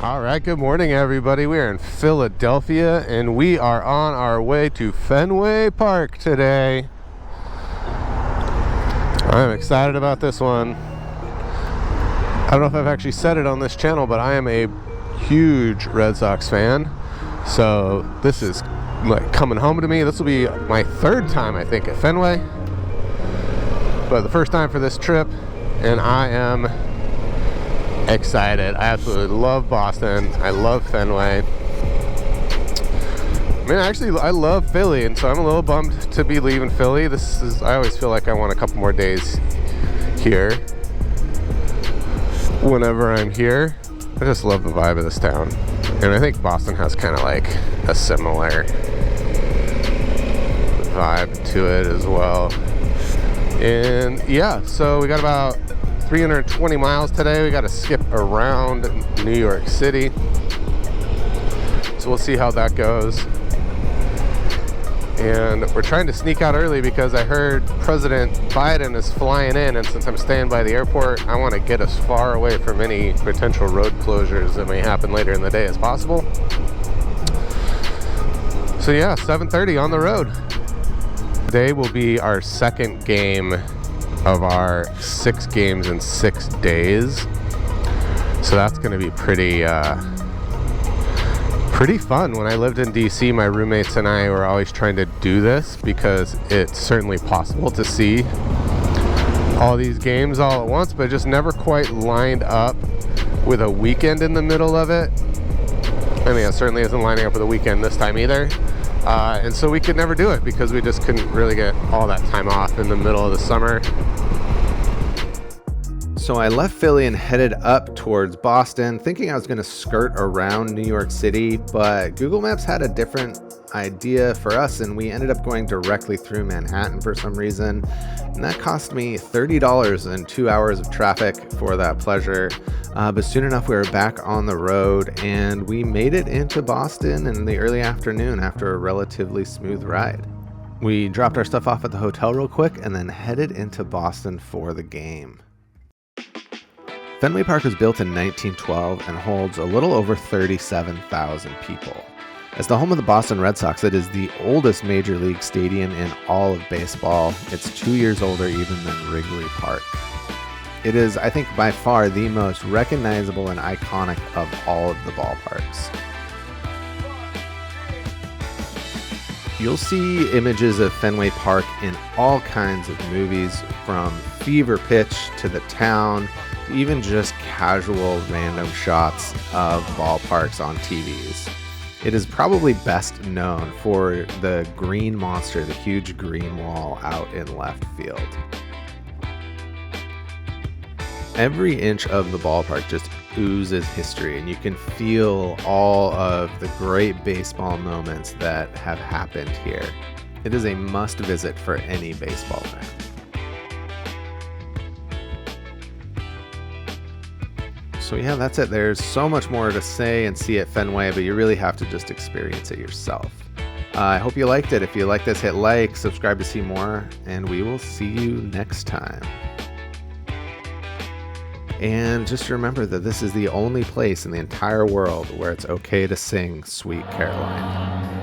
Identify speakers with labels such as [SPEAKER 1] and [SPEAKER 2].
[SPEAKER 1] All right, good morning, everybody. We are in Philadelphia, and we are on our way to Fenway Park today. I'm excited about this one. I don't know if I've actually said it on this channel, but I am a huge Red Sox fan. So this is like coming home to me. This will be my third time, I think, at Fenway. But the first time for this trip, and I am excited. I absolutely love Boston. I love Fenway. I mean, actually, I love Philly, and so I'm a little bummed to be leaving Philly. I always feel like I want a couple more days here. Whenever I'm here, I just love the vibe of this town. And I think Boston has kind of like a similar vibe to it as well. And yeah, so we got about 320 miles today. We got to skip around New York City. So we'll see how that goes. And we're trying to sneak out early because I heard President Biden is flying in, and since I'm staying by the airport, I want to get as far away from any potential road closures that may happen later in the day as possible. So yeah, 7:30 on the road. Today will be our second game of our 6 games in 6 days. So that's going to be pretty fun. When I lived in DC, my roommates and I were always trying to do this because it's certainly possible to see all these games all at once, but it just never quite lined up with a weekend in the middle of it. I mean, it certainly isn't lining up with a weekend this time either. And so we could never do it because we just couldn't really get all that time off in the middle of the summer.
[SPEAKER 2] So I left Philly and headed up towards Boston, thinking I was going to skirt around New York City, but Google Maps had a different idea for us, and we ended up going directly through Manhattan for some reason, and that cost me $30 and 2 hours of traffic for that pleasure. But soon enough, we were back on the road, and we made it into Boston in the early afternoon after a relatively smooth ride. We dropped our stuff off at the hotel real quick and then headed into Boston for the game. Fenway Park was built in 1912 and holds a little over 37,000 people. As the home of the Boston Red Sox, it is the oldest major league stadium in all of baseball. It's 2 years older even than Wrigley Park. It is, I think, by far the most recognizable and iconic of all of the ballparks. You'll see images of Fenway Park in all kinds of movies, from Fever Pitch to The Town, to even just casual random shots of ballparks on TVs. It is probably best known for the green monster, the huge green wall out in left field. Every inch of the ballpark just oozes history, and you can feel all of the great baseball moments that have happened here. It is a must visit for any baseball fan. So yeah, that's it. There's so much more to say and see at Fenway, but you really have to just experience it yourself. I hope you liked it. If you like this, hit like, subscribe to see more, and we will see you next time. And just remember that this is the only place in the entire world where it's okay to sing Sweet Caroline.